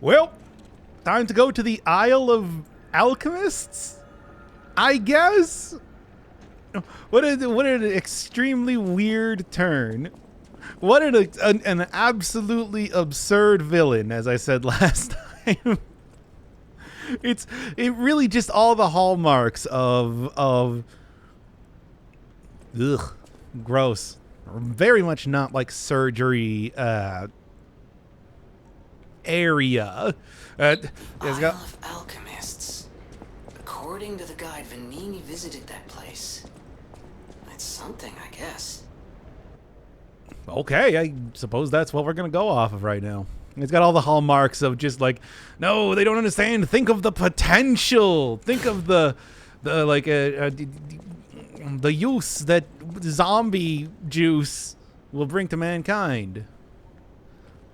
Well, time to go to the Isle of Alchemists, I guess? What an extremely weird turn. What an absolutely absurd villain, as I said last time. It really just all the hallmarks of ugh, gross. Very much not like surgery area. Isle of Alchemists. According to the guide, Vanini visited that place. That's something, I guess. Okay, I suppose that's what we're gonna go off of right now. It's got all the hallmarks of just like, no, they don't understand. Think of the potential. Think of the use that zombie juice will bring to mankind.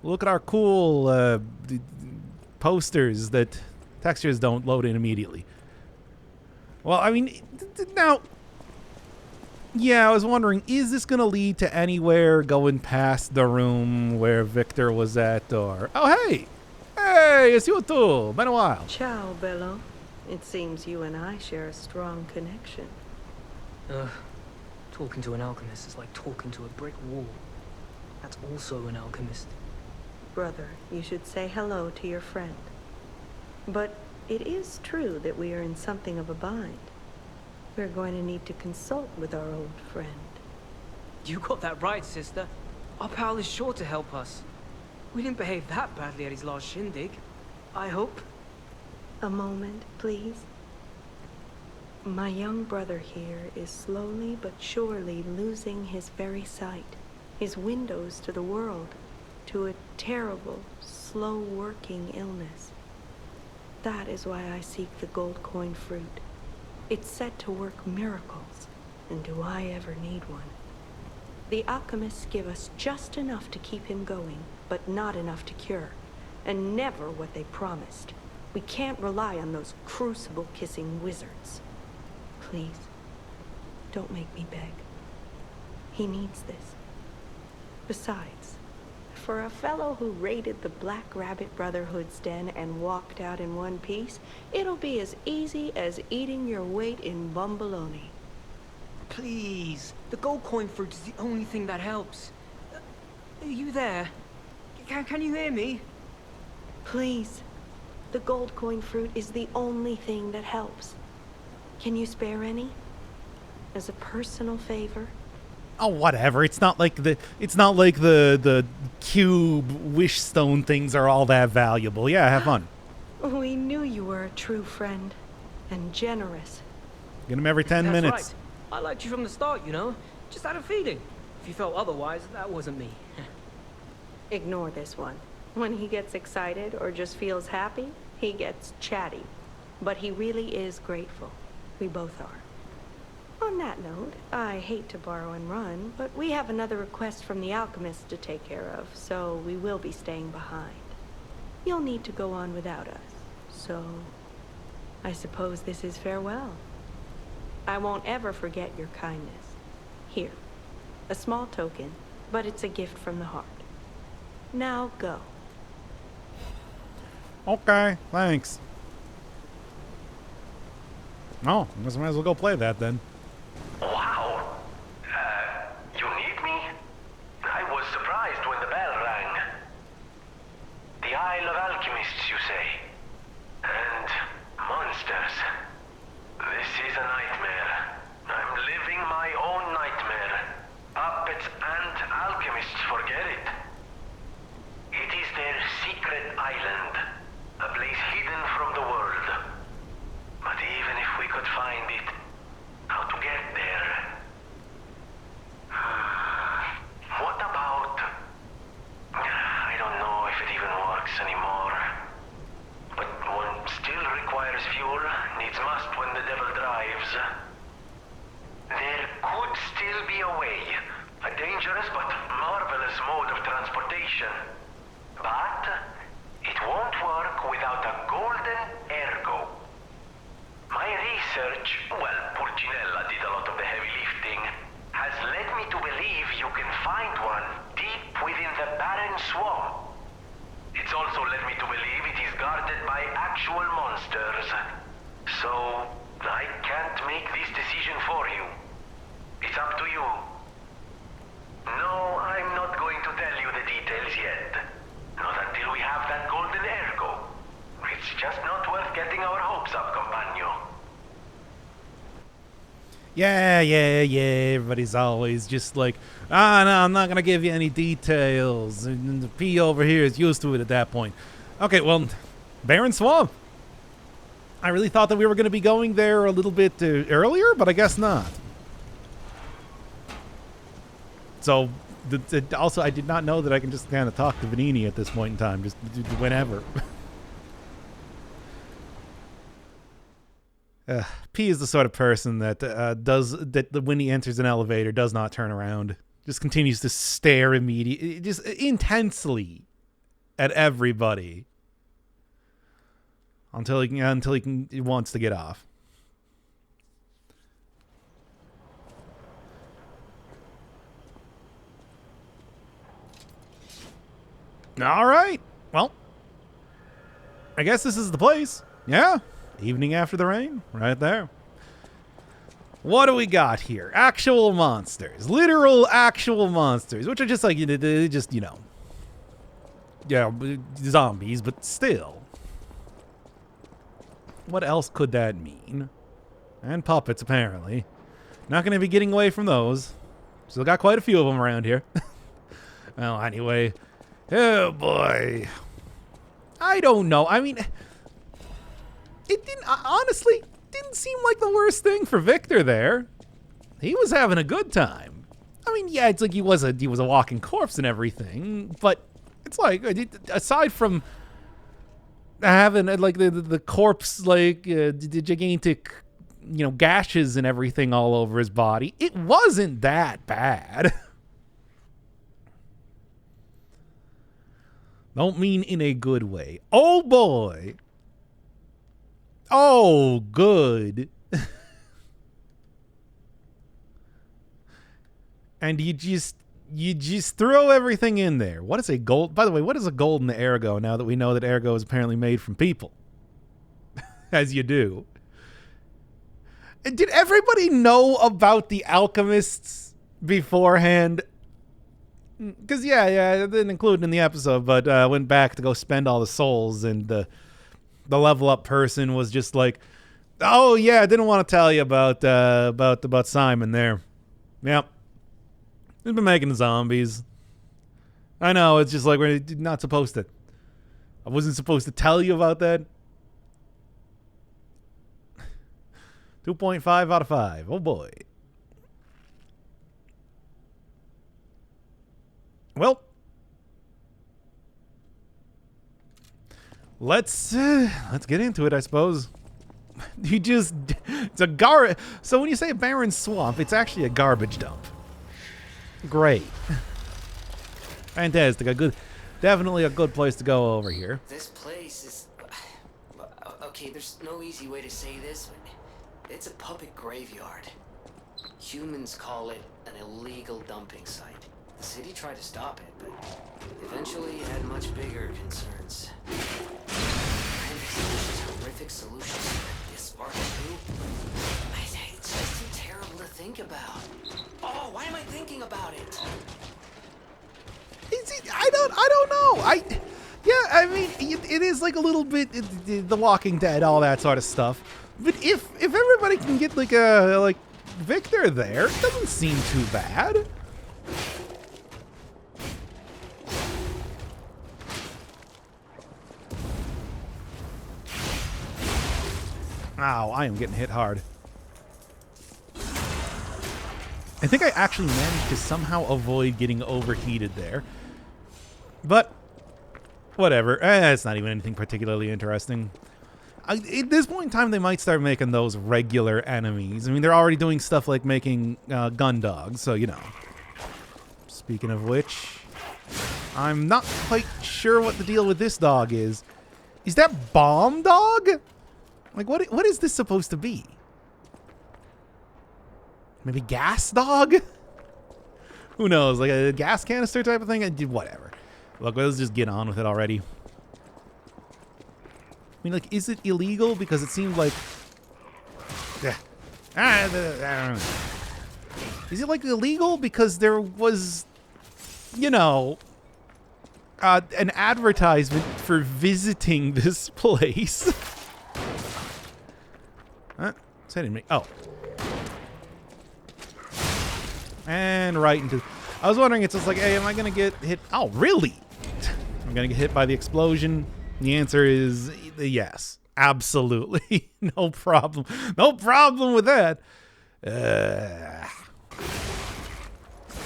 Look at our cool posters that textures don't load in immediately. Well, I mean, now, yeah, I was wondering, is this going to lead to anywhere going past the room where Victor was at, or... Oh, hey! Hey, it's you too! Been a while. Ciao, Bello. It seems you and I share a strong connection. Talking to an alchemist is like talking to a brick wall. That's also an alchemist. Brother, you should say hello to your friend. But it is true that we are in something of a bind. We're going to need to consult with our old friend. You got that right, sister. Our pal is sure to help us. We didn't behave that badly at his last shindig. I hope. A moment, please. My young brother here is slowly but surely losing his very sight, his windows to the world, to a terrible, slow-working illness. That is why I seek the gold coin fruit. It's said to work miracles, and do I ever need one? The alchemists give us just enough to keep him going, but not enough to cure, and never what they promised. We can't rely on those crucible-kissing wizards. Please, don't make me beg. He needs this. Besides, for a fellow who raided the Black Rabbit Brotherhood's den and walked out in one piece, it'll be as easy as eating your weight in bumbaloni. Please, the gold coin fruit is the only thing that helps. Are you there? Can you hear me? Please, the gold coin fruit is the only thing that helps. Can you spare any? As a personal favor? Oh, whatever. It's not like the cube wish stone things are all that valuable. Yeah, have fun. We knew you were a true friend, and generous. Get them every 10 That's minutes. Right. I liked you from the start, you know? Just had a feeling. If you felt otherwise, that wasn't me. Ignore this one. When he gets excited or just feels happy, he gets chatty. But he really is grateful. We both are. On that note, I hate to borrow and run, but we have another request from the alchemist to take care of, so we will be staying behind. You'll need to go on without us, so I suppose this is farewell. I won't ever forget your kindness. Here, a small token, but it's a gift from the heart. Now go. Okay, thanks. Oh, I guess I might as well go play that then. Wow. You need me? I was surprised when the bell rang. The Isle of Alchemists, you say? And monsters. This is a nightmare. I'm living my own nightmare. Puppets and alchemists forget it. It is their secret island. A place hidden from the world. But even if we could find it, how to get there? What about... I don't know if it even works anymore. But one still requires fuel, needs must when the devil drives. There could still be a way. A dangerous but marvelous mode of transportation. But it won't work without a golden ergo. My research, well, Purcinella did a lot of the heavy lifting, has led me to believe you can find one deep within the barren swamp. It's also led me to believe it is guarded by actual monsters. So, I can't make this decision for you. It's up to you. No, I'm not going to tell you the details yet. Not until we have that golden ergo. It's just not worth getting our hopes up, compagno. Yeah. Everybody's always just like, no, I'm not gonna give you any details. And the P over here is used to it at that point. Okay, well, Barren Swamp. I really thought that we were gonna be going there a little bit earlier, but I guess not. So, also, I did not know that I can just kind of talk to Vanini at this point in time, just whenever. P is the sort of person that when he enters an elevator does not turn around, just continues to stare just intensely at everybody until he wants to get off. All right. Well, I guess this is the place. Yeah. Evening after the rain. Right there. What do we got here? Actual monsters. Literal actual monsters. Which are just like, just, yeah, zombies, but still. What else could that mean? And puppets, apparently. Not going to be getting away from those. Still got quite a few of them around here. Well, anyway. Oh, boy. I don't know. I mean, it honestly didn't seem like the worst thing for Victor there. He was having a good time. I mean, yeah, it's like he was a walking corpse and everything, but it's like, aside from having like the corpse, like the gigantic, gashes and everything all over his body, it wasn't that bad. Don't mean in a good way. Oh boy. Oh, good. And you just throw everything in there. What is a gold? By the way, what is a gold in the ergo now that we know that ergo is apparently made from people? As you do. And did everybody know about the alchemists beforehand? Because, yeah, it didn't include it in the episode, but went back to go spend all the souls, and the level up person was just like, oh, yeah, I didn't want to tell you about Simon there. Yep. He's been making the zombies. I know, it's just like we're not supposed to. I wasn't supposed to tell you about that. 2.5 out of 5. Oh, boy. Well, let's get into it, I suppose. It's a so when you say a barren swamp, it's actually a garbage dump. Great. Fantastic. Definitely a good place to go over here. This place is... Okay, there's no easy way to say this, but it's a public graveyard. Humans call it an illegal dumping site. The city tried to stop it, but eventually it had much bigger concerns. And such horrific solutions this spark too. It's just too terrible to think about. Oh, why am I thinking about it? I don't know. I mean, it is like a little bit The Walking Dead, all that sort of stuff. But if everybody can get like Victor there, it doesn't seem too bad. Ow, I am getting hit hard. I think I actually managed to somehow avoid getting overheated there. But, whatever. It's not even anything particularly interesting. At this point in time, they might start making those regular enemies. I mean, they're already doing stuff like making gun dogs, so, Speaking of which, I'm not quite sure what the deal with this dog is. Is that Bomb Dog? Like, what is this supposed to be? Maybe Gas Dog? Who knows? Like a gas canister type of thing? Whatever. Look, let's just get on with it already. mean, like, is it illegal? Because it seemed like... Is it, like, illegal? Because there was, you know, an advertisement for visiting this place. It's hitting me. Oh. And right into... I was wondering, it's just like, hey, am I going to get hit? Oh, really? I'm going to get hit by the explosion? The answer is yes. Absolutely. No problem. No problem with that.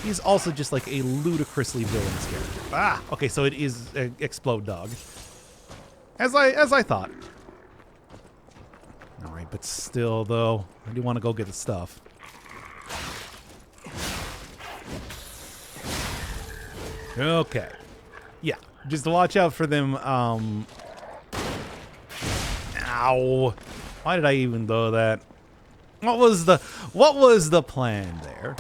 He's also just like a ludicrously villainous character. Ah, okay, so it is Explode Dog. As I thought. All right, but still, though, I do want to go get the stuff. Okay. Yeah, just watch out for them. Ow. Why did I even do that? What was the plan there?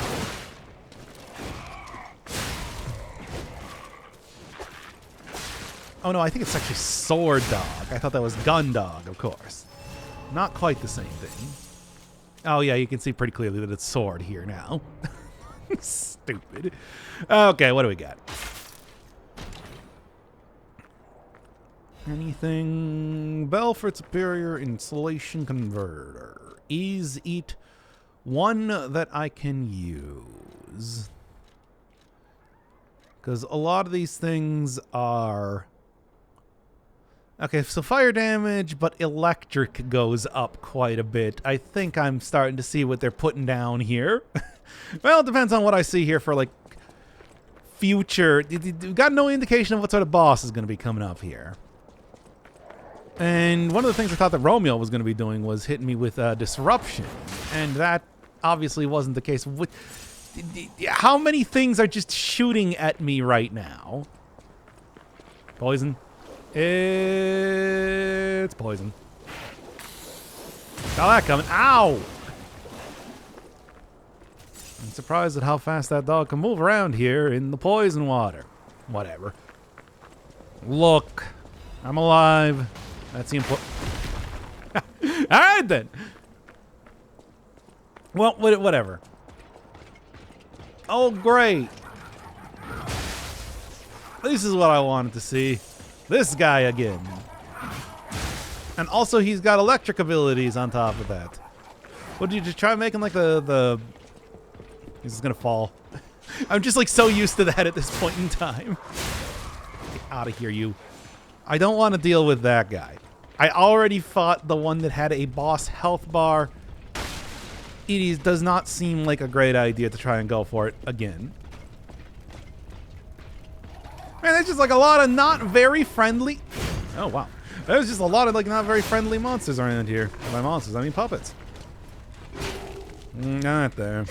Oh no, I think it's actually Sword Dog. I thought that was Gun Dog, of course. Not quite the same thing. Oh yeah, you can see pretty clearly that it's Sword here now. Stupid. Okay, what do we got? Anything? Belfort Superior Insulation Converter. Is it one that I can use? Because a lot of these things are... Okay, so fire damage, but electric goes up quite a bit. I think I'm starting to see what they're putting down here. Well, it depends on what I see here for, like, future... We've got no indication of what sort of boss is going to be coming up here. And one of the things I thought that Romeo was going to be doing was hitting me with Disruption. And that obviously wasn't the case. How many things are just shooting at me right now? Poison. It's poison. Saw that coming. Ow! I'm surprised at how fast that dog can move around here in the poison water. Whatever. Look. I'm alive. That's the important... Alright then. Well, whatever. Oh, great. This is what I wanted to see. This guy again. And also he's got electric abilities on top of that. What did you just try making like the... This is gonna fall. I'm just like so used to that at this point in time. Get out of here, you. I don't want to deal with that guy. I already fought the one that had a boss health bar. It does not seem like a great idea to try and go for it again. Man, there's just like a lot of not very friendly... Oh, wow. There's just a lot of like not very friendly monsters around here. By monsters, I mean puppets. Not there.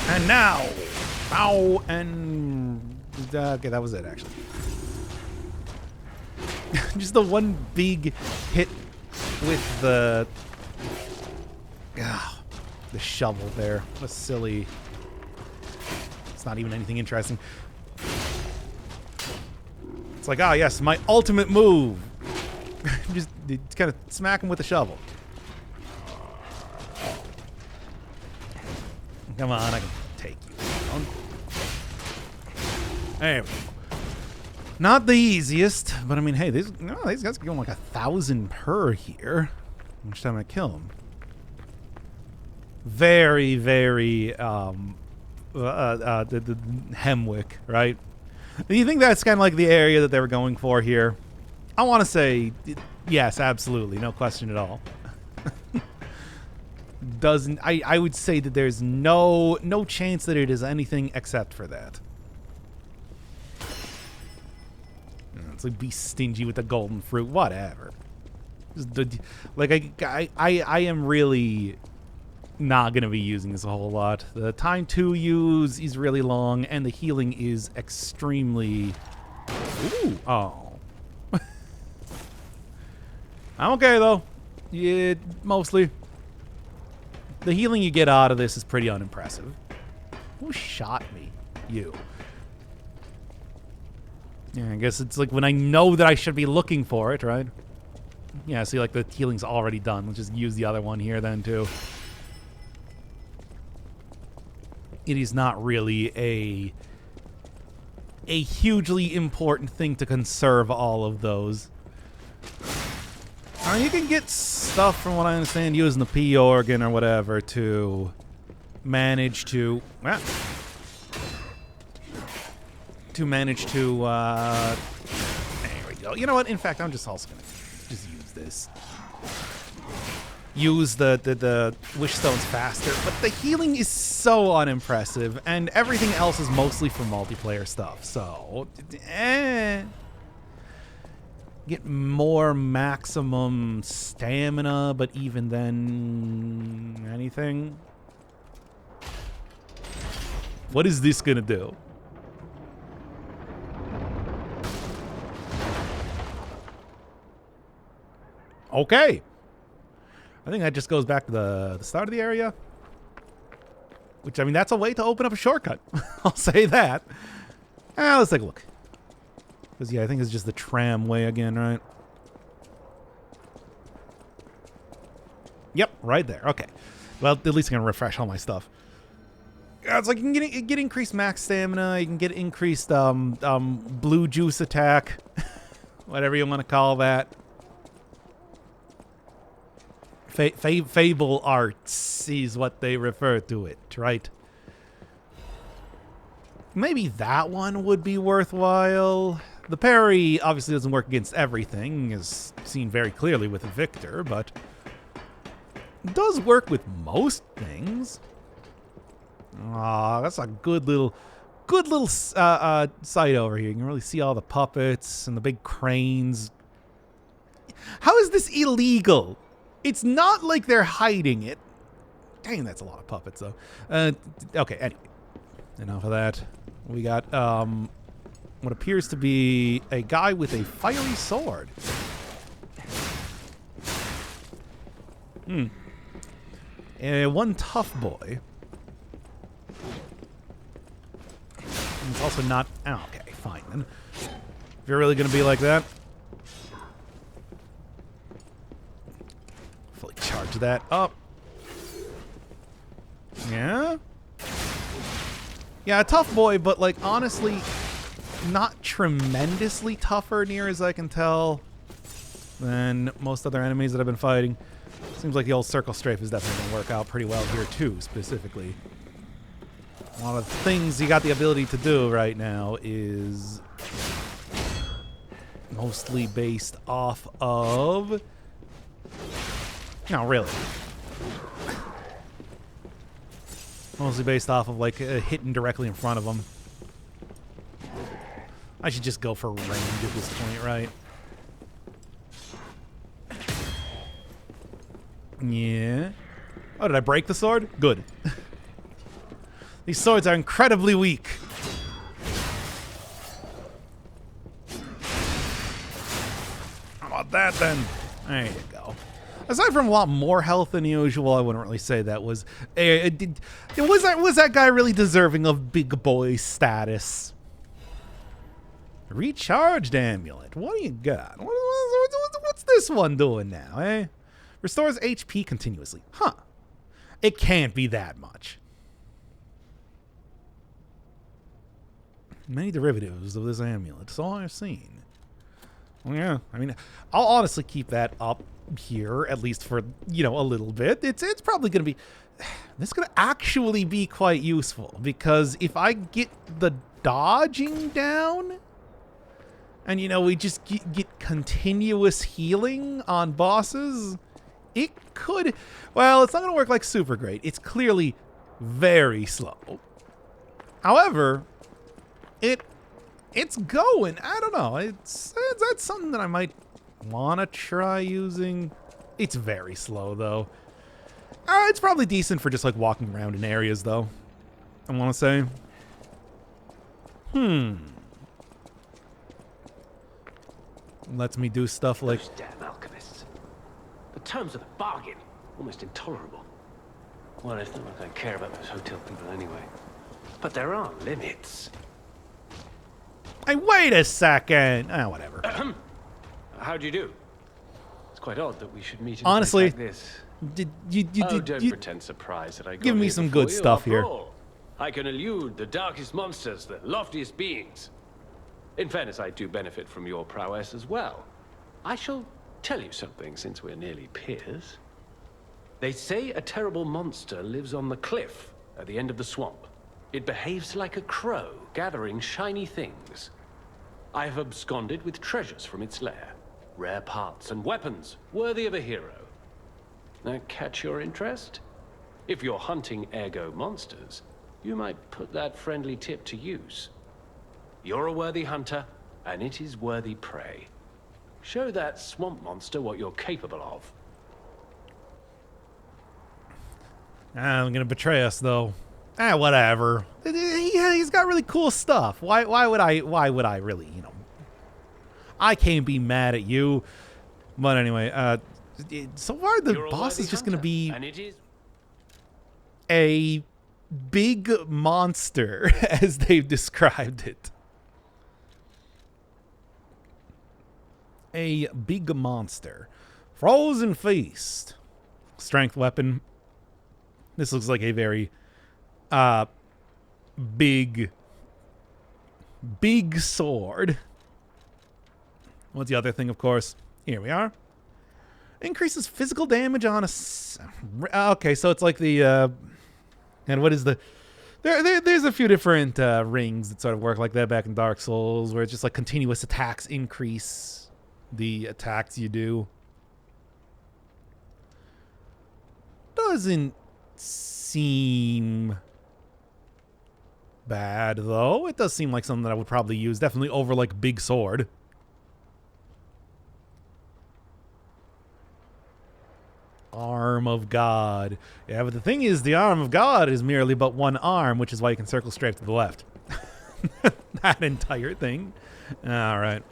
And now, ow, and okay, that was it actually. Just the one big hit with the shovel there. What a silly. It's not even anything interesting. It's like, ah, yes, my ultimate move. Just kind of smack him with the shovel. Come on, I can take you down. There we go. Not the easiest, but I mean, hey, these guys are going like 1,000 per here. Each time I kill them. Very, very, the Hemwick, right? Do you think that's kind of like the area that they were going for here? I want to say yes, absolutely, no question at all. I would say that there's no chance that it is anything except for that. It's like be stingy with the golden fruit, whatever. Like I am really not gonna be using this a whole lot. The time to use is really long, and the healing is extremely. Ooh, oh. I'm okay though. Yeah, mostly. The healing you get out of this is pretty unimpressive. Who shot me? You. Yeah, I guess it's like when I know that I should be looking for it, right? Yeah, see, like the healing's already done. Let's just use the other one here then, too. It is not really a hugely important thing to conserve all of those. You can get stuff, from what I understand, using the P organ or whatever to manage to... there we go. You know what? In fact, I'm just also going to just use this. Use the wish stones faster, but the healing is so unimpressive, and everything else is mostly for multiplayer stuff, so... Get more maximum stamina, but even then... anything? What is this gonna do? Okay. I think that just goes back to the start of the area. Which, I mean, that's a way to open up a shortcut. I'll say that. Let's take a look. Because, yeah, I think it's just the tramway again, right? Yep, right there. Okay. Well, at least I'm going to refresh all my stuff. Yeah, it's like you can get increased max stamina. You can get increased blue juice attack. Whatever you want to call that. Fable arts is what they refer to it, right? Maybe that one would be worthwhile. The parry obviously doesn't work against everything, as seen very clearly with Victor, but it does work with most things. Aw, that's a good little sight over here. You can really see all the puppets and the big cranes. How is this illegal? It's not like they're hiding it. Dang, that's a lot of puppets, though. Okay, anyway. Enough of that. We got what appears to be a guy with a fiery sword. One tough boy. And it's also not... Oh, okay, fine then. If you're really going to be like that... fully charge that up. Yeah? Yeah, a tough boy, but, like, honestly, not tremendously tougher, near as I can tell, than most other enemies that I've been fighting. Seems like the old circle strafe is definitely going to work out pretty well here, too, specifically. One of the things you got the ability to do right now is mostly based off of... No, really. Mostly based off of, like, hitting directly in front of them. I should just go for range at this point, right? Yeah. Oh, did I break the sword? Good. These swords are incredibly weak. How about that, then? There you go. Aside from a lot more health than usual, I wouldn't really say that was... was that guy really deserving of big boy status? Recharged amulet. What do you got? What's this one doing now, eh? Restores HP continuously. Huh. It can't be that much. Many derivatives of this amulet. That's all I've seen. Well, yeah, I mean, I'll honestly keep that up here, at least for, you know, a little bit. It's probably going to be... This is going to actually be quite useful, because if I get the dodging down, and, you know, we just get continuous healing on bosses, it could... Well, it's not going to work like super great. It's clearly very slow. However... It's going. I don't know. That's something that I might want to try using. It's very slow, though. It's probably decent for just, like, walking around in areas, though. I want to say. Lets me do stuff like... Those damn alchemists. The terms of the bargain. Almost intolerable. Well, it's not like I care about those hotel people anyway. But there are limits. Hey, wait a second. Whatever. How do you do? It's quite odd that we should meet in Honestly, a place like this. Don't pretend surprised that I got give me here some before good you. stuff After here. all, I can elude the darkest monsters, the loftiest beings. In fairness, I do benefit from your prowess as well. I shall tell you something since we're nearly peers. They say a terrible monster lives on the cliff at the end of the swamp. It behaves like a crow, gathering shiny things. I have absconded with treasures from its lair. Rare parts and weapons, worthy of a hero. That catch your interest? If you're hunting ergo monsters, you might put that friendly tip to use. You're a worthy hunter, and it is worthy prey. Show that swamp monster what you're capable of. I'm gonna betray us though. Whatever. He's got really cool stuff. Why would I really, I can't be mad at you. But anyway, so far the boss is just gonna be and it is a big monster as they've described it. A big monster. Frozen Feast. Strength weapon. This looks like a very big sword. What's the other thing, of course? Here we are. Increases physical damage on a... okay, so it's like the... and what is the... There's a few different rings that sort of work like that back in Dark Souls, where it's just like continuous attacks increase the attacks you do. Doesn't seem bad, though. It does seem like something that I would probably use, definitely over, like, big sword. Arm of God. Yeah, but the thing is, the Arm of God is merely but one arm, which is why you can circle straight to the left. That entire thing. All right.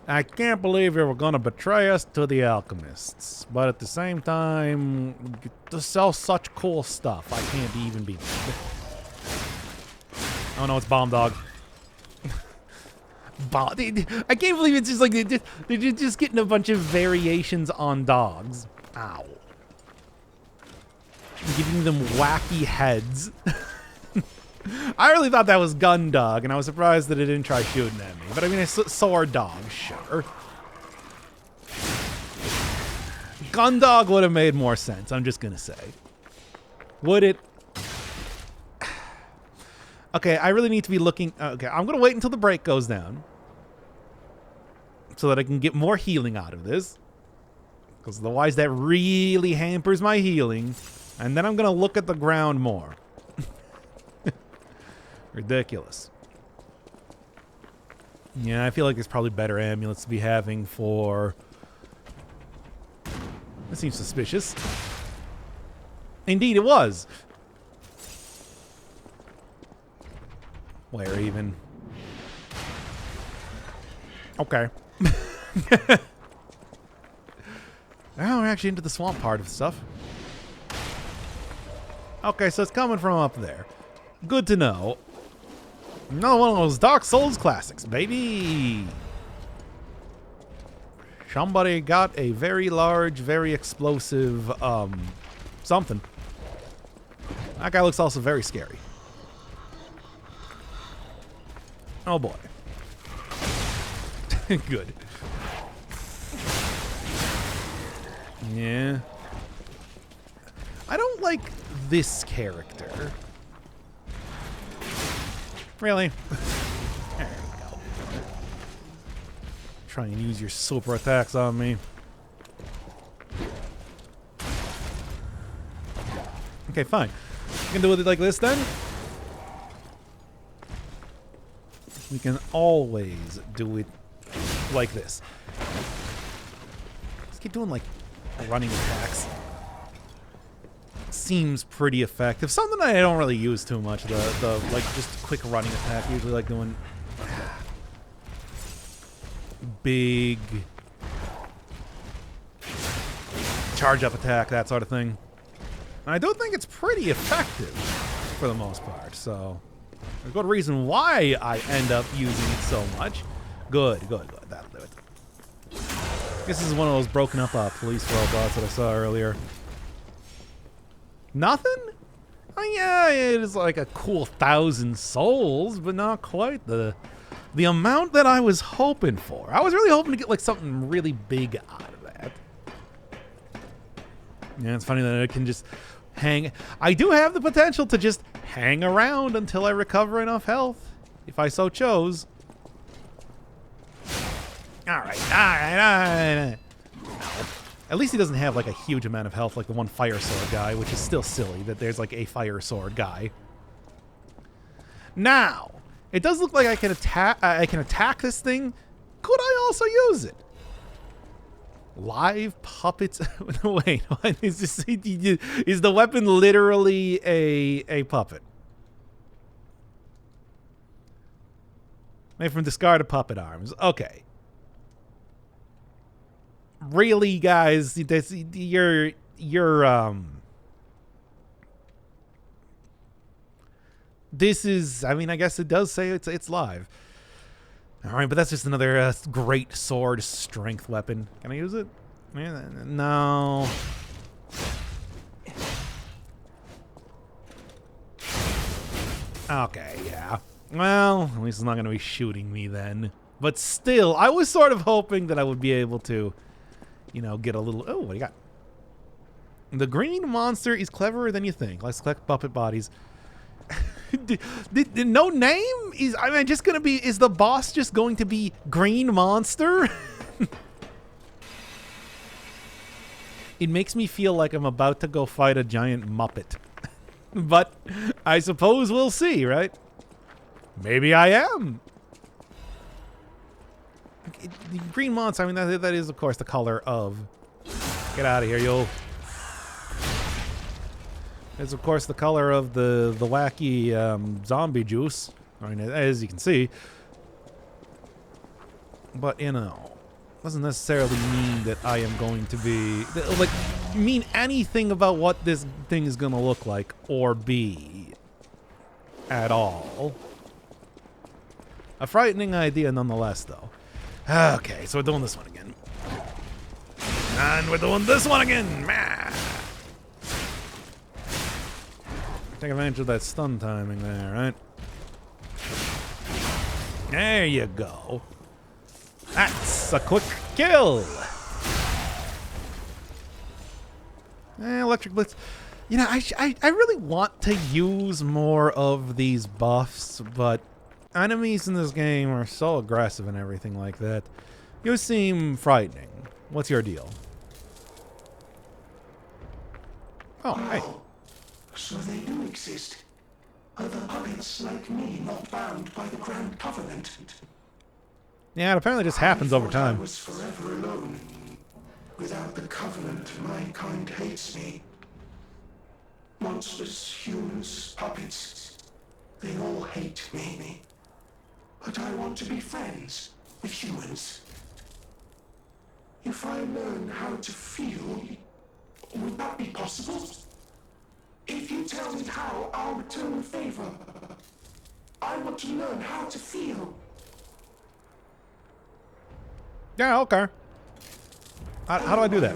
I can't believe you were going to betray us to the alchemists. But at the same time, to sell such cool stuff, I can't even be... Oh no, it's Bomb Dog. I can't believe it's just like they're just getting a bunch of variations on dogs. Ow. Giving them wacky heads. I really thought that was Gun Dog, and I was surprised that it didn't try shooting at me. But I mean, it's Sword Dog, sure. Gun Dog would have made more sense, I'm just gonna say. Would it? Okay, I really need to be looking... Okay, I'm gonna wait until the break goes down, so that I can get more healing out of this. Because otherwise that really hampers my healing. And then I'm gonna look at the ground more. Ridiculous. Yeah, I feel like there's probably better amulets to be having for... That seems suspicious. Indeed, it was. Where even? Okay. Now we're actually into the swamp part of stuff. Okay, so it's coming from up there. Good to know. Another one of those Dark Souls classics, baby. Somebody got a very large, very explosive, something. That guy looks also very scary. Oh boy. Good. Yeah. I don't like this character. Really? There we go. Try and use your super attacks on me. Okay, fine. You can do it like this then? We can always do it like this. Let's keep doing like running attacks. Seems pretty effective. Something I don't really use too much. The like just quick running attack. I usually like doing big charge up attack, that sort of thing. And I do think it's pretty effective. for the most part, so a good reason why I end up using it so much. Good. That'll do it. This is one of those broken up police robots that I saw earlier. Nothing? Oh, yeah, it is like a cool 1,000 souls, but not quite the amount that I was hoping for. I was really hoping to get like something really big out of that. Yeah, it's funny that I can just hang. I do have the potential to just hang around until I recover enough health, if I so chose. All right. At least he doesn't have like a huge amount of health like the one fire sword guy, which is still silly that there's like a fire sword guy. Now, it does look like I can attack this thing. Could I also use it? Live puppets. Wait, what is this? Is the weapon literally a puppet? Made from discarded puppet arms. Okay. Really, guys, you're this is, I mean, I guess it does say it's live. All right, but that's just another great sword strength weapon. Can I use it? No. Okay, yeah. Well, at least it's not going to be shooting me then. But still, I was sort of hoping that I would be able to, you know, get a little... Oh, what do you got? The green monster is cleverer than you think. Let's collect puppet bodies. No name? I mean, just going to be... Is the boss just going to be Green Monster? It makes me feel like I'm about to go fight a giant Muppet. But I suppose we'll see, right? Maybe I am. The green monster, I mean, that is, of course, the color of... Get out of here, yo. It's, of course, the color of the wacky zombie juice. I mean, as you can see. But, you know, doesn't necessarily mean that I am going to be... Like, mean anything about what this thing is going to look like or be. At all. A frightening idea nonetheless, though. Okay, so we're doing this one again. And we're doing this one again! Take advantage of that stun timing there, right? There you go. That's a quick kill! Electric Blitz. You know, I really want to use more of these buffs, but enemies in this game are so aggressive and everything like that. You seem frightening. What's your deal? Oh, hey. So they do exist. Other puppets like me not bound by the Grand Covenant. Yeah, it apparently just happens over time. I was forever alone. Without the Covenant, my kind hates me. Monsters, humans, puppets, they all hate me. But I want to be friends with humans. If I learn how to feel, would that be possible? If you tell me how, I'll return the favor. I want to learn how to feel. Yeah, okay. How do I do that?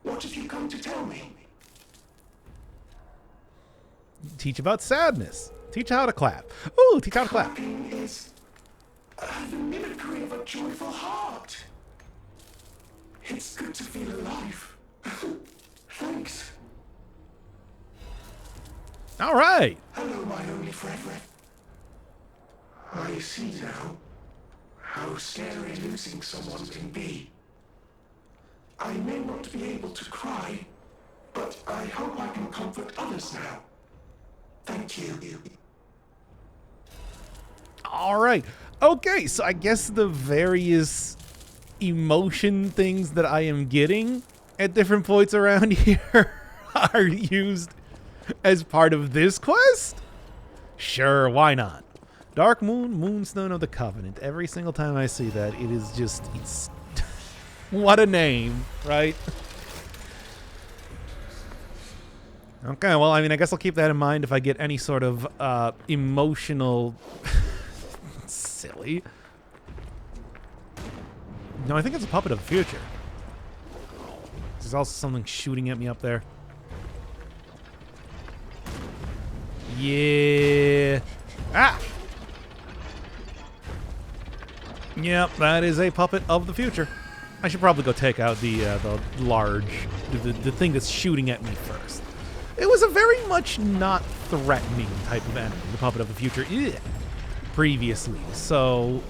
What have you come to tell me? Teach about sadness. Teach how to clap. Ooh, teach how to clap. Clapping is the mimicry of a joyful heart. It's good to feel alive. Thanks. All right. Hello, my only friend. I see now how scary losing someone can be. I may not be able to cry, but I hope I can comfort others now. Thank you. All right. Okay, so I guess the various emotion things that I am getting at different points around here are used as part of this quest? Sure, why not? Dark Moon, Moonstone of the Covenant. Every single time I see that, it is just... It's what a name, right? Okay, well, I mean, I guess I'll keep that in mind if I get any sort of emotional... Silly. No, I think it's a puppet of the future. There's also something shooting at me up there. Yeah. Ah! Yep, that is a puppet of the future. I should probably go take out the thing that's shooting at me first. It was a very much not threatening type of enemy, the puppet of the future, previously. So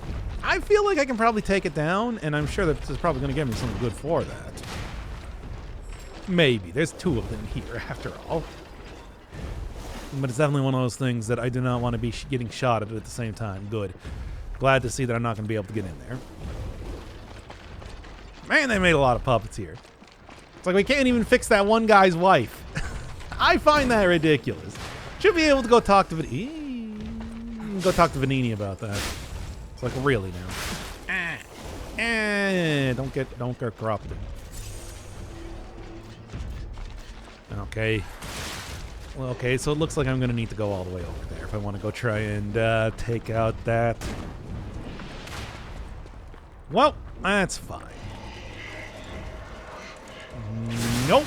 I feel like I can probably take it down, and I'm sure that this is probably going to give me something good for that. Maybe. There's two of them here, after all. But it's definitely one of those things that I do not want to be getting shot at the same time. Good. Glad to see that I'm not going to be able to get in there. Man, they made a lot of puppets here. It's like we can't even fix that one guy's wife. I find that ridiculous. Should be able to go talk to Vanini about that. It's like, really now. Don't get corrupted. Okay. Well, okay, so it looks like I'm going to need to go all the way over there if I want to go try and take out that. Well, that's fine. Nope.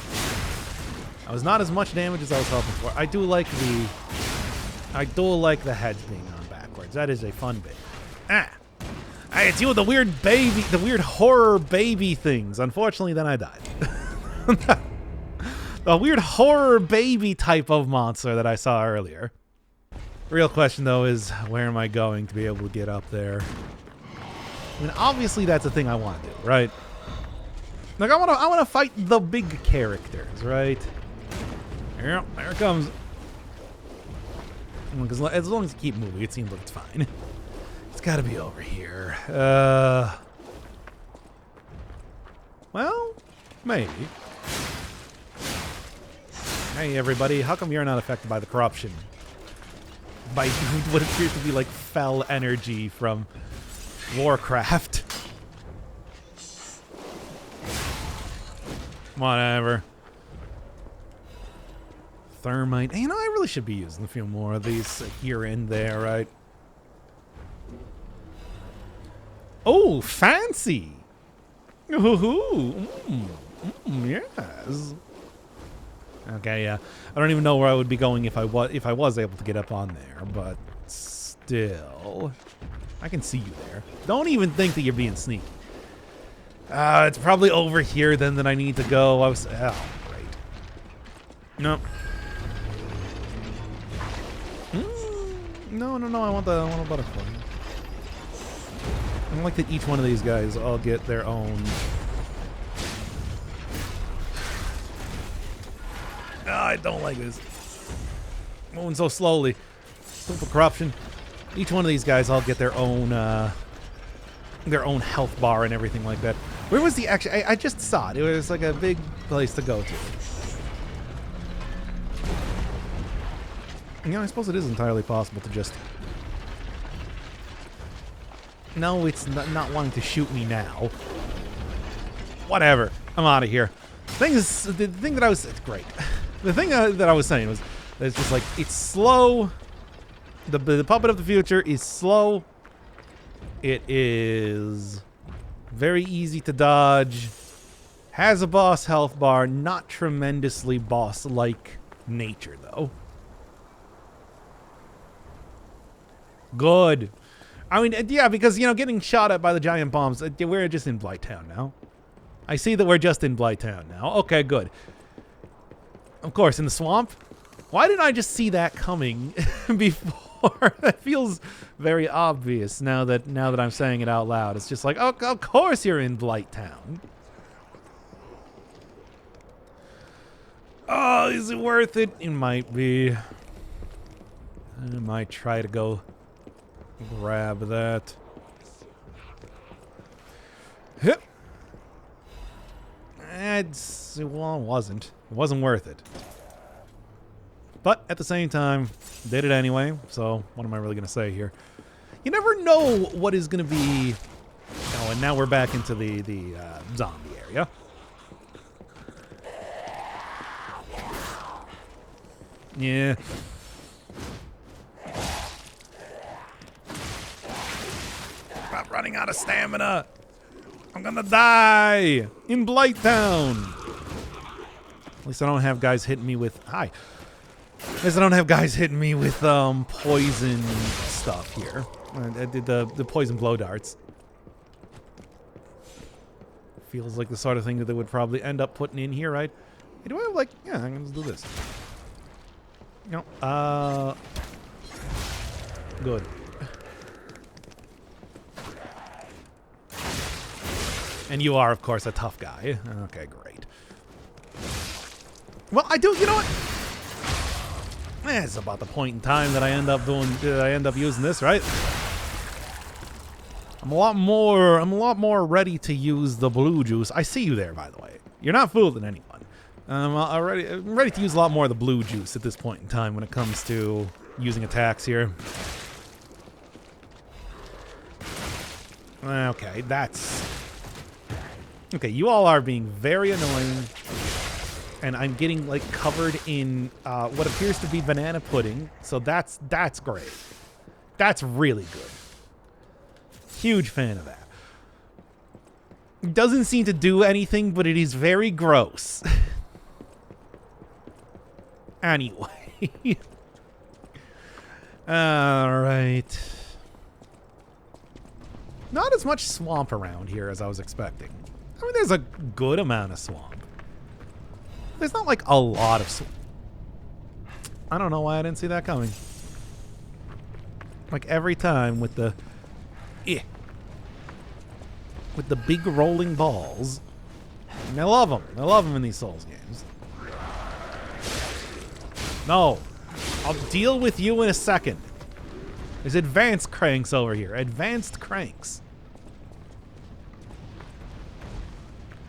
That was not as much damage as I was hoping for. I do like the heads being on backwards. That is a fun bit. Ah. I had to deal with the weird horror baby things. Unfortunately, then I died. The weird horror baby type of monster that I saw earlier. Real question, though, is where am I going to be able to get up there? I mean, obviously that's a thing I want to do, right? Like, I want to fight the big characters, right? Yeah, there it comes. Because as long as you keep moving, it seems like it's fine. It's got to be over here. Well, maybe. Hey, everybody. How come you're not affected by the corruption? By what appears to be like fell energy from Warcraft. Whatever. Thermite. Hey, you know, I really should be using a few more of these here and there, right? Oh, fancy. Ooh, yes. Okay, yeah. I don't even know where I would be going if I was able to get up on there, but still, I can see you there. Don't even think that you're being sneaky. It's probably over here then that I need to go. Oh, great. Nope. No. I want the butterfly. I like that each one of these guys all get their own. I don't like this. Moving so slowly. Simple corruption. Each one of these guys all get their own health bar and everything like that. Where was the action? I just saw it. It was like a big place to go to. You know, I suppose it is entirely possible to just... No, it's not wanting to shoot me now. Whatever. I'm out of here. The thing that I was... It's great. The thing that I was saying was that it's just like, it's slow. The puppet of the future is slow. It is very easy to dodge. Has a boss health bar. Not tremendously boss-like nature, though. Good. I mean, yeah, because, you know, getting shot at by the giant bombs, we're just in Blighttown now. I see that we're just in Blighttown now. Okay, good. Of course, in the swamp. Why didn't I just see that coming before? That feels very obvious now that I'm saying it out loud. It's just like, oh, of course you're in Blighttown. Oh, is it worth it? It might be. I might try to go grab that. Well, it wasn't. It wasn't worth it. But at the same time, did it anyway. So what am I really going to say here? You never know what is going to be... Oh, and now we're back into the zombie area. Yeah. I'm running out of stamina. I'm gonna die in Blighttown. At least I don't have guys hitting me with At least I don't have guys hitting me with poison stuff here. I did the poison blow darts. Feels like the sort of thing that they would probably end up putting in here, right? Hey, do I have yeah, I'm gonna do this. No, good. And you are, of course, a tough guy. Okay, great. Well, I do, you know what? It's about the point in time that I end up using this, right? I'm a lot more ready to use the blue juice. I see you there, by the way. You're not fooling anyone. I'm ready to use a lot more of the blue juice at this point in time when it comes to using attacks here. Okay, okay, you all are being very annoying. And I'm getting, like, covered in what appears to be banana pudding. So that's great. That's really good. Huge fan of that. It doesn't seem to do anything, but it is very gross. Anyway. Alright. Not as much swamp around here as I was expecting. I mean, there's a good amount of swamp. There's not, like, a lot of swamp. I don't know why I didn't see that coming. Like, every time with the... with the big rolling balls. And I love them. I love them in these Souls games. No. I'll deal with you in a second. There's advanced cranks over here. Advanced cranks.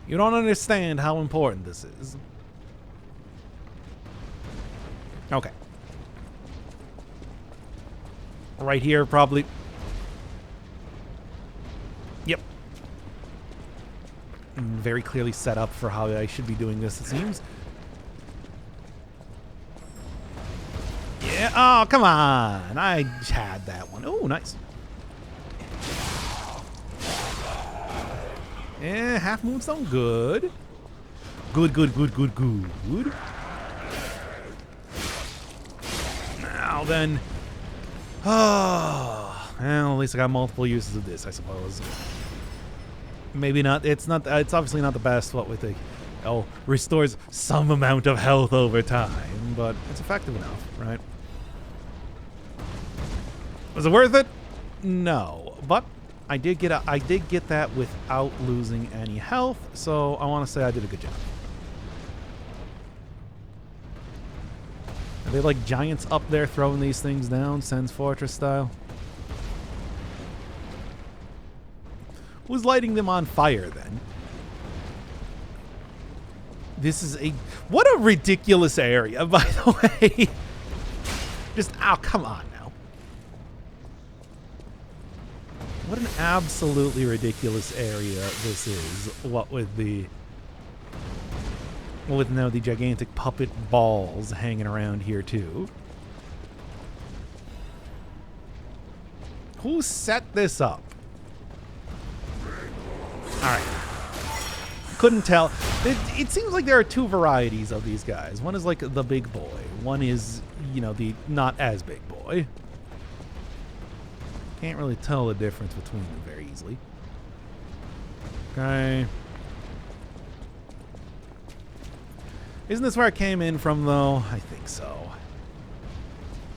You don't understand how important this is. Okay. Right here, probably. Yep. Very clearly set up for how I should be doing this, it seems. Yeah. Oh, come on. I had that one. Oh, nice. Yeah, half moonstone. Good. Good. Now then. Oh, well, at least I got multiple uses of this, I suppose. Maybe not. It's obviously not the best. What with the, restores some amount of health over time, but it's effective enough, right? Was it worth it? No, but I did get that without losing any health, so I want to say I did a good job. Are they like giants up there throwing these things down, Sen's Fortress style? Who's lighting them on fire then? This is what a ridiculous area, by the way. Just, come on now. What an absolutely ridiculous area this is. What with the... with now the gigantic puppet balls hanging around here too. Who set this up? Alright. Couldn't tell. It seems like there are two varieties of these guys. One is like the big boy. One is, the not as big boy. Can't really tell the difference between them very easily. Okay. Isn't this where I came in from, though? I think so.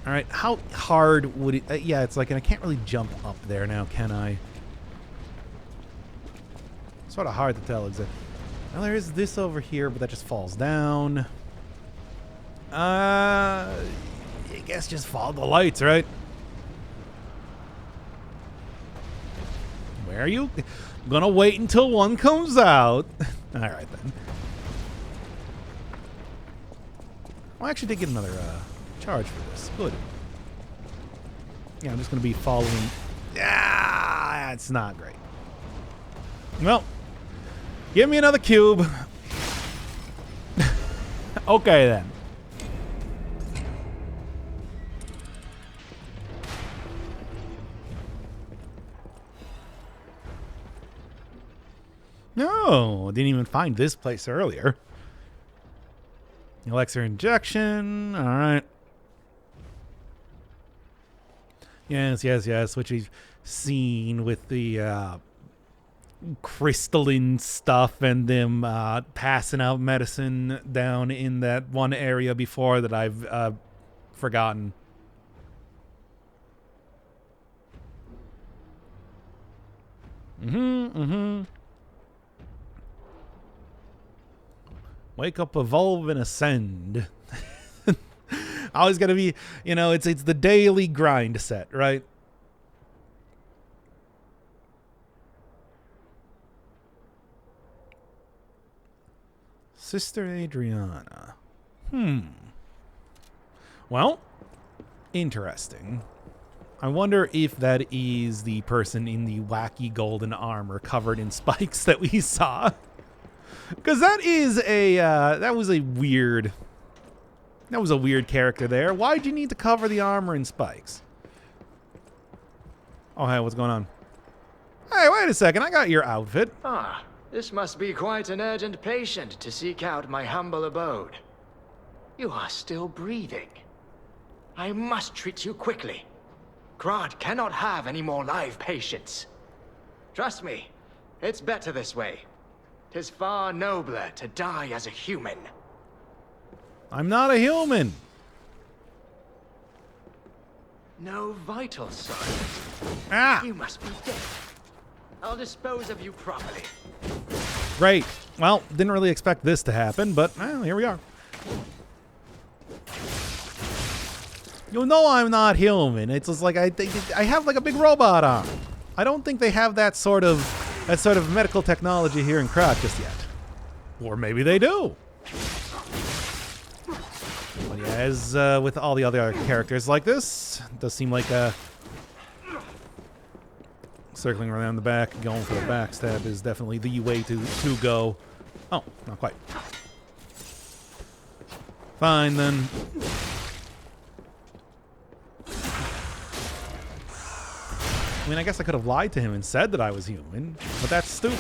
Alright, how hard would it... yeah, it's like, and I can't really jump up there now, can I? Sort of hard to tell exactly. Well, there is this over here, but that just falls down. I guess just follow the lights, right? Where are you? I'm gonna wait until one comes out. Alright, then. I actually did get another charge for this. Good. Yeah, I'm just going to be following... yeah, it's not great. Well, give me another cube. Okay, then. No, didn't even find this place earlier. Elixir injection. All right. Yes. Which we've seen with the crystalline stuff and them passing out medicine down in that one area before that I've forgotten. Wake up, evolve, and ascend. Always gotta be, it's the daily grind set, right? Sister Adriana. Well, interesting. I wonder if that is the person in the wacky golden armor covered in spikes that we saw. Because that is that was a weird character there. Why'd you need to cover the armor in spikes? Oh, hey, what's going on? Hey, wait a second. I got your outfit. Ah, this must be quite an urgent patient to seek out my humble abode. You are still breathing. I must treat you quickly. Grod cannot have any more live patients. Trust me, it's better this way. 'Tis far nobler to die as a human. I'm not a human. No vital signs. Ah! You must be dead. I'll dispose of you properly. Great. Well, didn't really expect this to happen, but here we are. You know I'm not human. It's just like I have like a big robot arm. I don't think they have that sort of medical technology here in Croc just yet. Or maybe they do. But yeah, as with all the other characters like this, it does seem like circling around the back, going for the backstab is definitely the way to go. Oh, not quite. Fine then. I mean, I guess I could have lied to him and said that I was human, but that's stupid.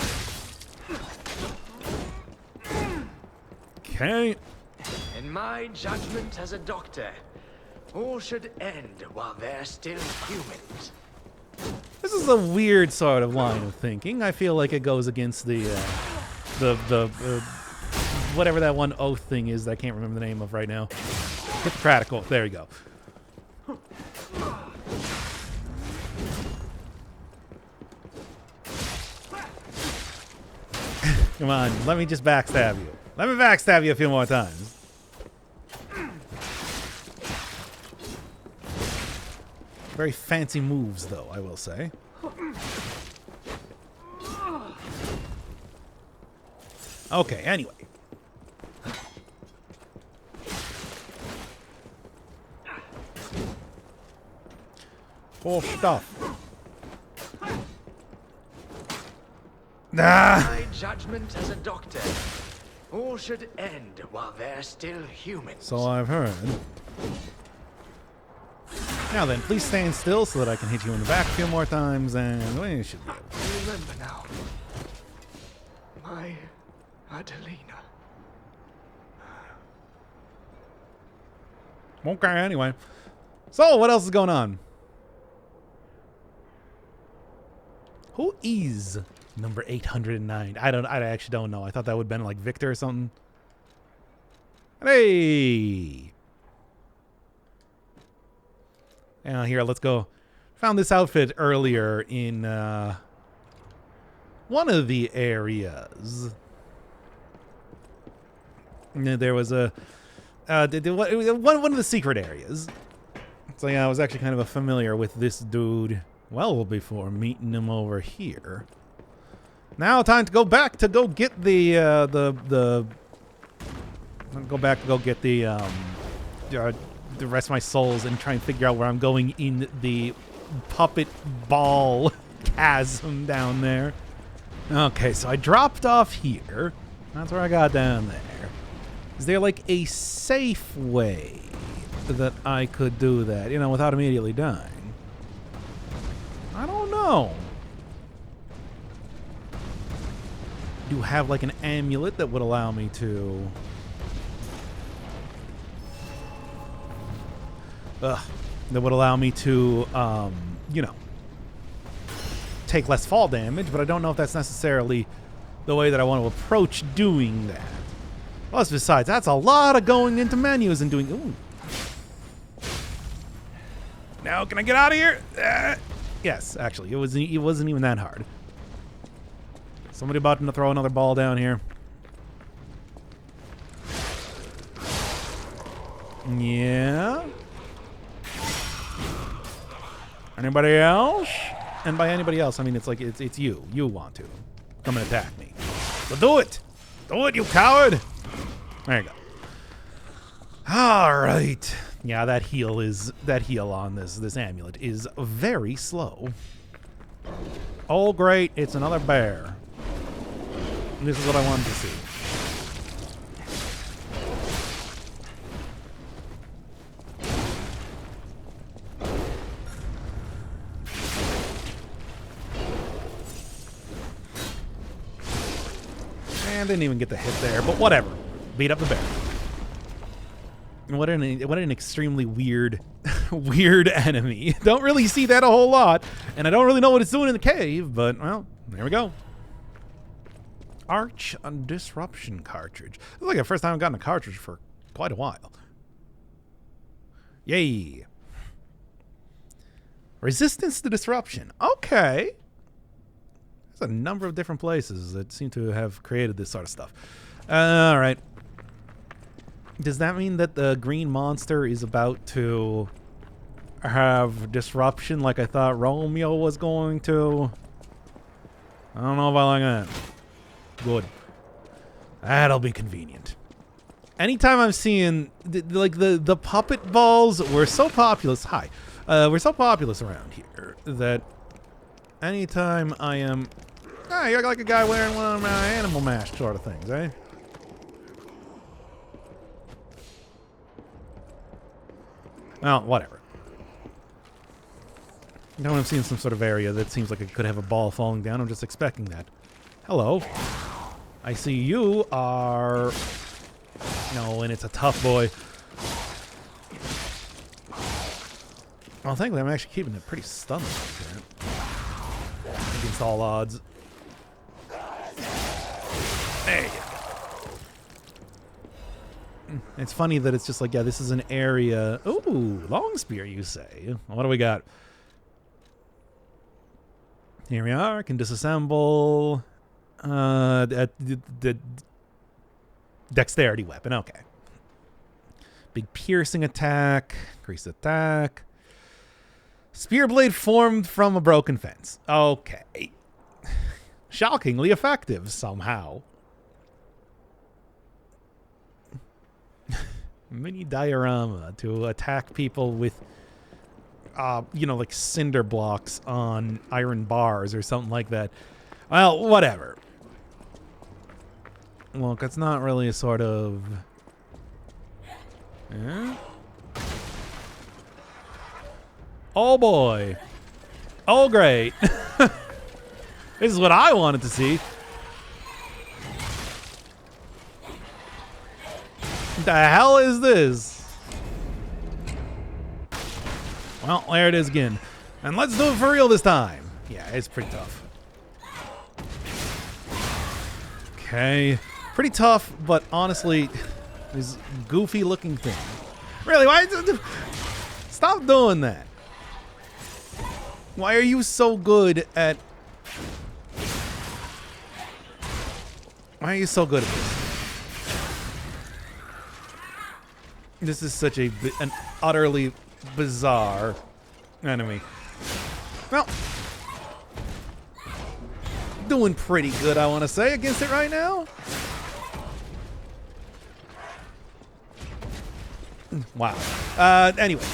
Okay. In my judgment as a doctor, all should end while they're still humans. This is a weird sort of line of thinking. I feel like it goes against the whatever that one oath thing is that I can't remember the name of right now. Hippocratic oath. There we go. Come on, let me just backstab you. Let me backstab you a few more times. Very fancy moves, though, I will say. Okay, anyway. Cool stuff. My judgment as a doctor, all should end while they're still humans. So I've heard. Now then, please stand still so that I can hit you in the back a few more times, and we should be able to. I remember now. My Adelina. Okay, anyway. So, what else is going on? Who is number 809? I actually don't know. I thought that would have been like Victor or something. Hey! And here, let's go. Found this outfit earlier in one of the areas. There was one of the secret areas. So yeah, I was actually kind of familiar with this dude well before meeting him over here. Now time to go back to go get the rest of my souls and try and figure out where I'm going in the puppet ball chasm down there. Okay, so I dropped off here. That's where I got down there. Is there like a safe way that I could do that, without immediately dying? I don't know. do have like an amulet that would allow me to... that would allow me to, you know, take less fall damage, but I don't know if that's necessarily the way that I want to approach doing that. Plus, besides, that's a lot of going into menus and doing... Ooh. Now, can I get out of here? Yes, actually, it wasn't even that hard. Somebody about to throw another ball down here. Yeah. Anybody else? And by anybody else, I mean it's like it's you. You want to come and attack me. So do it. Do it, you coward. There you go. All right. Yeah, that heal on this amulet is very slow. Oh great, it's another bear. This is what I wanted to see. And didn't even get the hit there, but whatever. Beat up the bear. What an extremely weird weird enemy. Don't really see that a whole lot, and I don't really know what it's doing in the cave, but well, there we go. Arch Disruption cartridge. This is like the first time I've gotten a cartridge for quite a while. Yay. Resistance to disruption. Okay. There's a number of different places that seem to have created this sort of stuff. All right. Does that mean that the green monster is about to have disruption like I thought Romeo was going to? I don't know about like that. Good. That'll be convenient. Anytime I'm seeing the puppet balls were so populous. Hi. We're so populous around here that anytime I am... you're like a guy wearing one of my animal mask sort of things, eh? Well, whatever. Now when I'm seeing some sort of area that seems like it could have a ball falling down, I'm just expecting that. Hello. I see you are... No, and it's a tough boy. Well, thankfully, I'm actually keeping it pretty stunned against all odds. There you go. It's funny that it's just like, yeah, this is an area. Ooh, long spear, you say. What do we got? Here we are. Can disassemble. The dexterity weapon. Okay. Big piercing attack. Increased attack. Spear blade formed from a broken fence. Okay. Shockingly effective somehow. Mini diorama to attack people with, like cinder blocks on iron bars or something like that. Well, whatever. Look, it's not really a sort of... Yeah? Oh boy. Oh great. This is what I wanted to see. The hell is this? Well, there it is again. And let's do it for real this time. Yeah, it's pretty tough. Okay. Pretty tough, but honestly, this goofy looking thing. Really, why? Stop doing that. Why are you so good at... Why are you so good at this? This is such an utterly bizarre enemy. Well, doing pretty good, I want to say, against it right now. Wow. Anyway.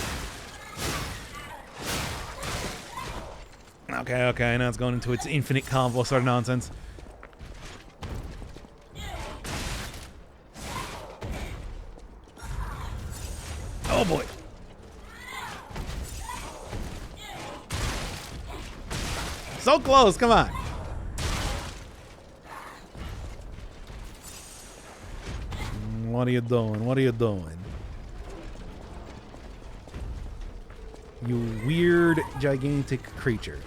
Okay, now it's going into its infinite combo sort of nonsense. Oh boy. So close, come on. What are you doing? What are you doing? You weird, gigantic creature.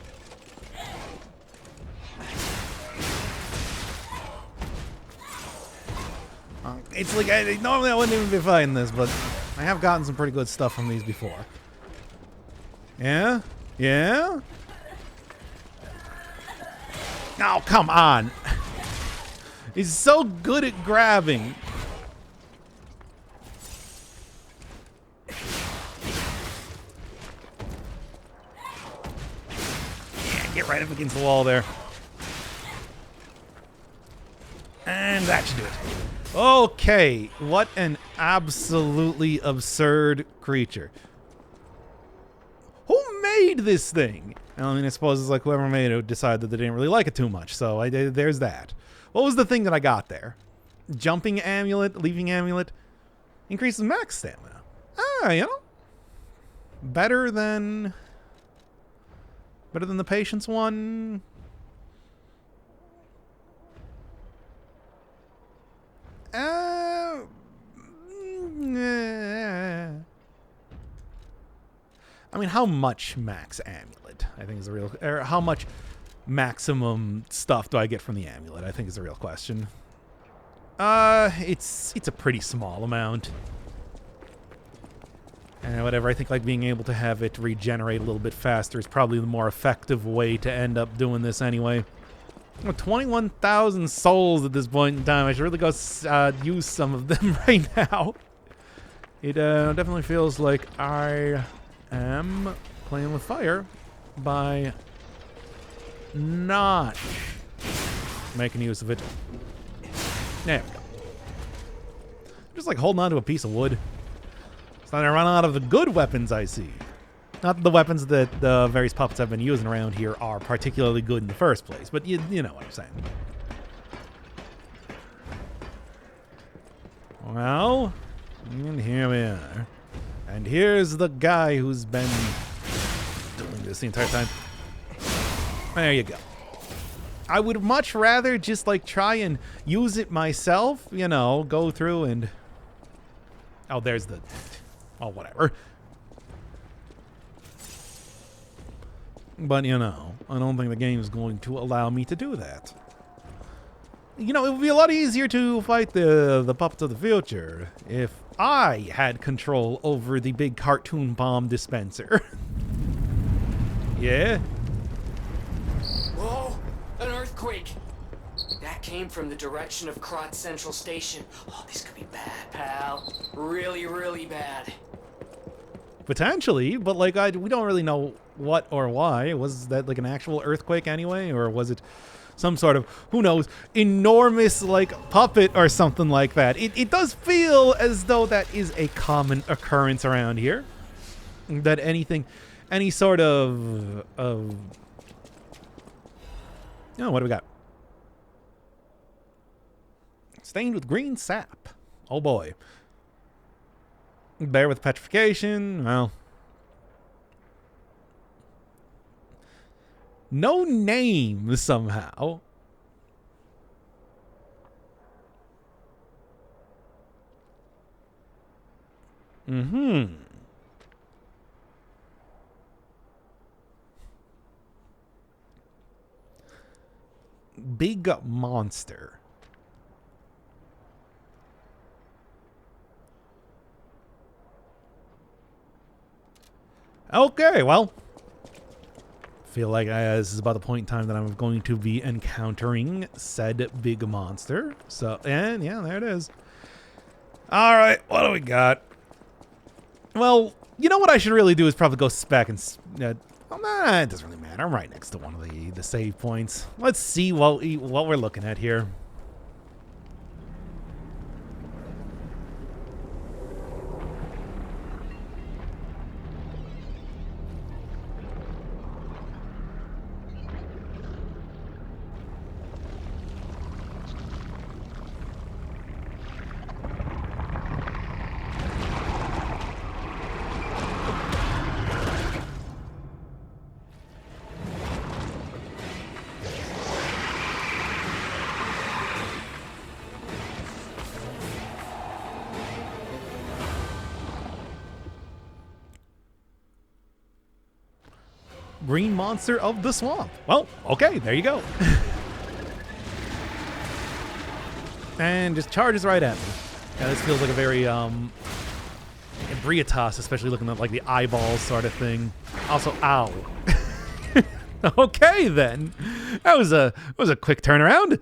It's like, normally I wouldn't even be fighting this, but I have gotten some pretty good stuff from these before. Yeah? Yeah? Oh, come on. He's so good at grabbing. Yeah, get right up against the wall there. And that should do it. Okay, what an absolutely absurd creature. Who made this thing? I mean, I suppose it's like whoever made it decided that they didn't really like it too much, so there's that. What was the thing that I got there? Jumping amulet, leaving amulet, increases max stamina. Ah, you know, better than the patience one. I mean, how much max amulet? I think is the real. Or how much maximum stuff do I get from the amulet? I think is the real question. It's a pretty small amount. And whatever. I think like being able to have it regenerate a little bit faster is probably the more effective way to end up doing this anyway. 21,000 souls at this point in time. I should really go use some of them right now. It definitely feels like I am playing with fire by not making use of it. There we go. Just like holding on to a piece of wood. It's not gonna run out of the good weapons I see. Not the weapons that the various puppets I've been using around here are particularly good in the first place, but you know what I'm saying. Well, and here we are. And here's the guy who's been doing this the entire time. There you go. I would much rather just like try and use it myself, you know, go through and... Oh, there's the... Oh, whatever. But, you know, I don't think the game is going to allow me to do that. You know, it would be a lot easier to fight the puppets of the future if I had control over the big cartoon bomb dispenser. Yeah? Whoa! An earthquake! That came from the direction of Krot Central Station. Oh, this could be bad, pal. Really, really bad. Potentially, but like we don't really know what or why. Was that like an actual earthquake anyway, or was it some sort of, who knows, enormous like puppet or something like that? It does feel as though that is a common occurrence around here. That any sort of oh, what do we got? Stained with green sap. Oh boy. Bear with petrification. Well, no name somehow. Big monster. Okay, well, feel like this is about the point in time that I'm going to be encountering said big monster. So, and yeah, there it is. All right, what do we got? Well, you know what I should really do is probably go back and... well, nah, it doesn't really matter. I'm right next to one of the save points. Let's see what we're looking at here. green monster of the swamp. Well, okay, there you go. And just charges right at me. Yeah, this feels like a very, Ebrietas, especially looking at like the eyeballs sort of thing. Also, ow. Okay, then. That was a quick turnaround.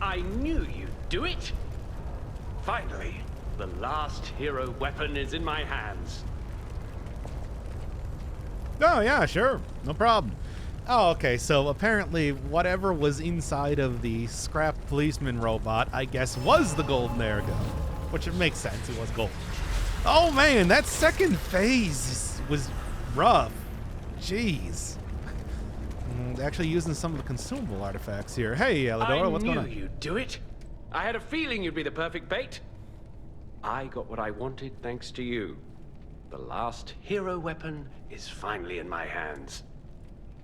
I knew you'd do it. Finally, the last hero weapon is in my hands. Oh, yeah, sure. No problem. Oh, okay, so apparently whatever was inside of the scrap policeman robot, I guess, was the golden ergo. Which it makes sense, it was gold. Oh, man, that second phase was rough. Jeez. Actually using some of the consumable artifacts here. Hey, Elidora, what's going on? I knew you'd do it. I had a feeling you'd be the perfect bait. I got what I wanted thanks to you. The last hero weapon is finally in my hands.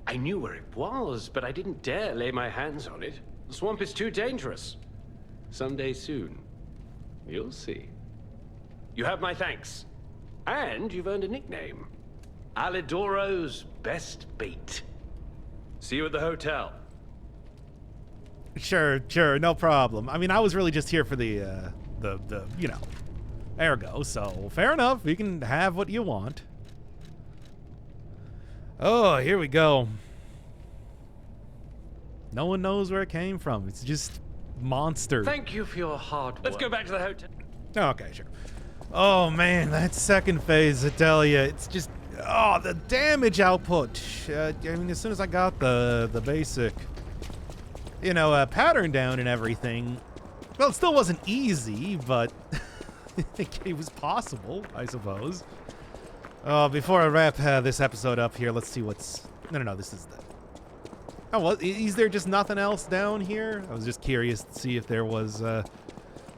I knew where it was, but I didn't dare lay my hands on it. The swamp is too dangerous. Someday soon, you'll see. You have my thanks. And you've earned a nickname. Alidoro's best bait. See you at the hotel. Sure, no problem. I mean, I was really just here for the you know, ergo, so fair enough. You can have what you want. Oh, here we go. No one knows where it came from. It's just monster. Thank you for your hard work. Let's go back to the hotel. Okay, sure. Oh, man, that second phase, I tell you, it's just... Oh, the damage output. I mean, as soon as I got the basic, you know, pattern down and everything, well, it still wasn't easy, but it was possible, I suppose. Oh, before I wrap this episode up here, let's see what's... No, this is the... Oh, well, is there just nothing else down here? I was just curious to see if there was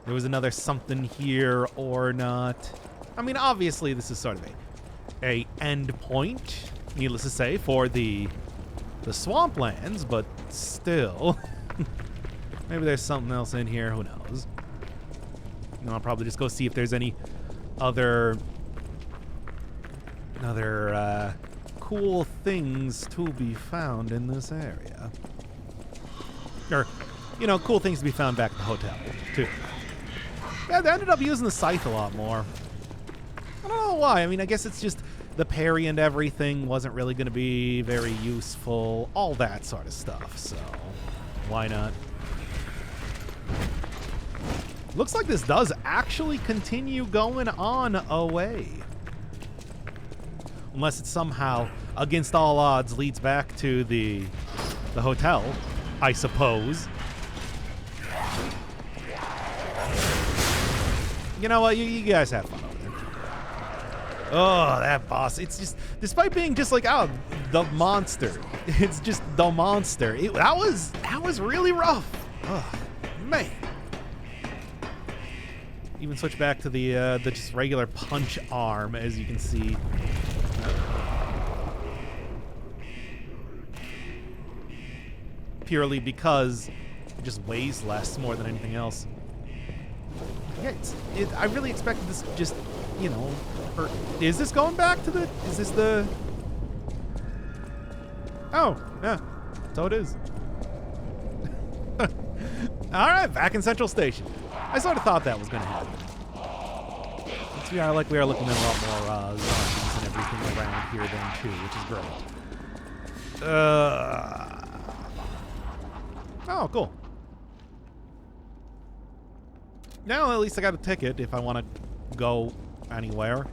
another something here or not. I mean, obviously, this is sort of a end point, needless to say, for the swamplands, but still. Maybe there's something else in here, who knows. And I'll probably just go see if there's any other cool things to be found in this area. Or, you know, cool things to be found back at the hotel, too. Yeah, they ended up using the scythe a lot more. I don't know why. I mean, I guess it's just the parry and everything wasn't really going to be very useful. All that sort of stuff, so why not? Looks like this does actually continue going on away. Unless it somehow, against all odds, leads back to the hotel, I suppose. You know what? You guys have fun over there. Oh, that boss. It's just, despite being just like, oh, the monster. It's just the monster. That was really rough. Oh, man. Even switch back to the just regular punch arm, as you can see. Purely because it just weighs less more than anything else. Yeah, I really expected this just, you know, is this going back to is this the... Oh, yeah, so it is. Alright, back in Central Station. I sort of thought that was going to happen. We are looking at a lot more zombies and everything around here then too, which is great. Oh, cool. Now at least I got a ticket if I want to go anywhere.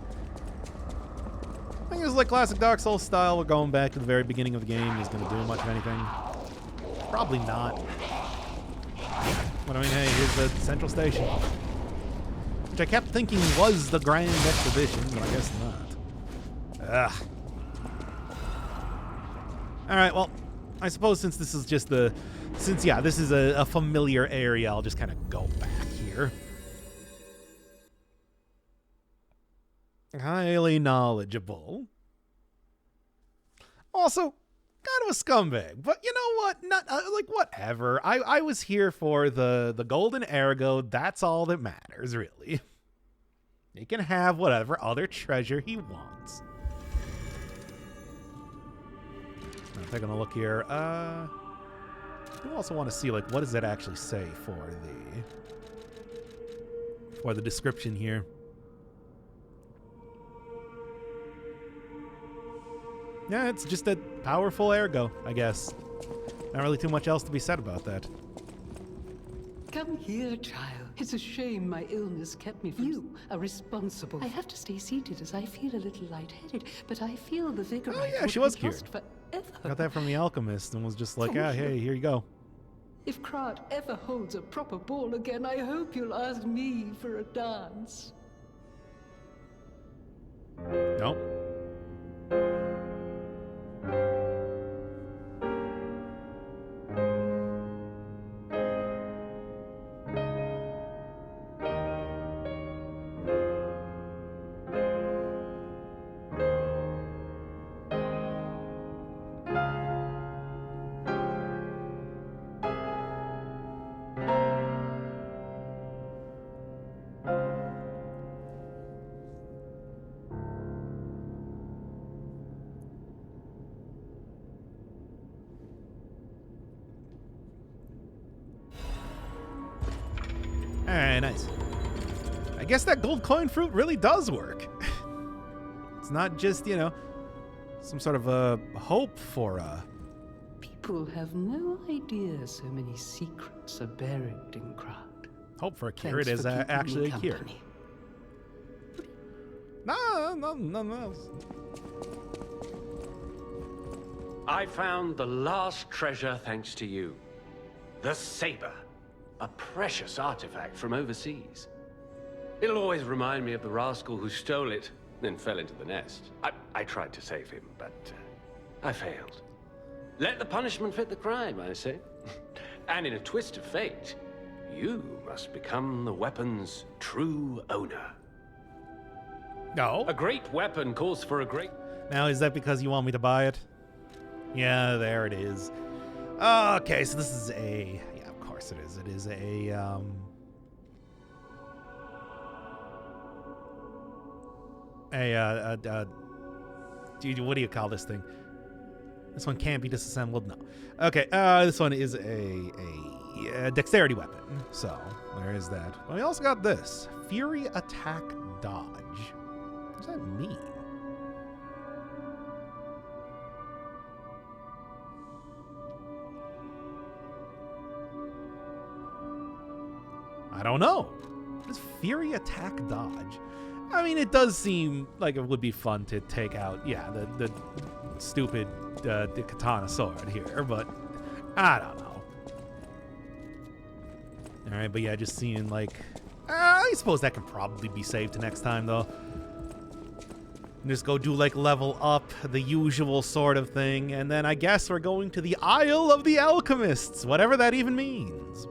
I think it's like classic Dark Souls style. We're going back to the very beginning of the game. Is going to do much of anything? Probably not. But I mean, hey, here's the Central Station. Which I kept thinking was the Grand Exhibition, but I guess not. Ugh. Alright, well, I suppose since this is just this is a familiar area, I'll just kind of go back here. Highly knowledgeable. Also, kind of a scumbag, but you know what? Not like whatever. I was here for the golden ergo. That's all that matters, really. He can have whatever other treasure he wants. I'm taking a look here. I also want to see, like, what does that actually say for the description here. Yeah, it's just a powerful ergo, I guess. Not really too much else to be said about that. Come here, child. It's a shame my illness kept me from... You are responsible. I have to stay seated as I feel a little lightheaded, but I feel the vigor. Oh, yeah, would she was be cured. lost forever. Got that from the alchemist and was just like, Oh, ah, hey, here you go. If Krat ever holds a proper ball again, I hope you'll ask me for a dance. Nope. Alright, nice. I guess that gold coin fruit really does work. It's not just, you know, some sort of a hope for People have no idea so many secrets are buried in Krat. hope for a cure. It Thanks is for keeping actually me a cure. company. No. I found the last treasure thanks to you. The saber. A precious artifact from overseas. It'll always remind me of the rascal who stole it, then fell into the nest. I tried to save him, but I failed. Let the punishment fit the crime, I say. And in a twist of fate, you must become the weapon's true owner. No. A great weapon calls for a great... Now, is that because you want me to buy it? Yeah, there it is. Okay, so this is a... Yeah, of course it is. It is a, dude, what do you call this thing? This one can't be disassembled? No. Okay, this one is a dexterity weapon. So, there is that. But we also got this. Fury Attack Dodge. What does that mean? I don't know. What is Fury Attack Dodge? I mean, it does seem like it would be fun to take out, yeah, the stupid the katana sword here, but I don't know. All right, but yeah, just seeing like, I suppose that can probably be saved to next time though. Just go do like level up, the usual sort of thing, and then I guess we're going to the Isle of the Alchemists, whatever that even means.